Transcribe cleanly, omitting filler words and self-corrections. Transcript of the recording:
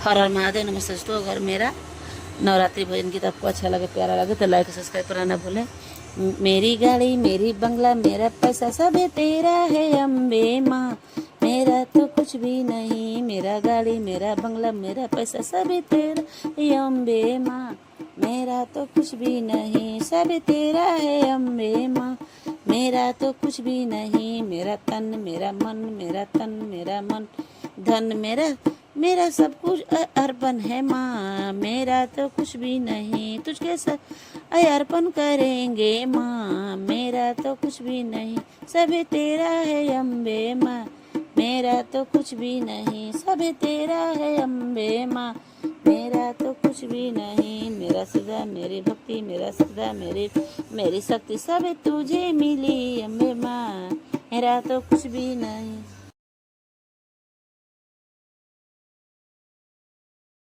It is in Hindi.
हर हर महादेव। नमस्ते दोस्तों, अगर मेरा नवरात्रि भजन गीत आपको अच्छा लगे, प्यारा लगे तो लाइक सब्सक्राइब करना ना भूलें। मेरी गाड़ी मेरी बंगला मेरा पैसा सब तेरा है अम्बे माँ, मेरा तो कुछ भी नहीं। मेरा गाड़ी मेरा बंगला मेरा पैसा सब तेरा है अम्बे माँ, मेरा तो कुछ भी नहीं। सब तेरा है अम्बे माँ, मेरा तो कुछ भी नहीं। मेरा तन मेरा मन, मेरा तन मेरा मन, धन मेरा मेरा सब कुछ अर्पण है माँ, मेरा तो कुछ भी नहीं। तुझके सब अर्पण करेंगे माँ, मेरा तो कुछ भी नहीं। सब तेरा है अम्बे माँ, मेरा तो कुछ भी नहीं। सब तेरा है अम्बे माँ, मेरा तो कुछ भी नहीं। मेरा सदा मेरी भक्ति, मेरा सदा मेरी शक्ति सब तुझे मिली अम्बे माँ, मेरा तो कुछ भी नहीं।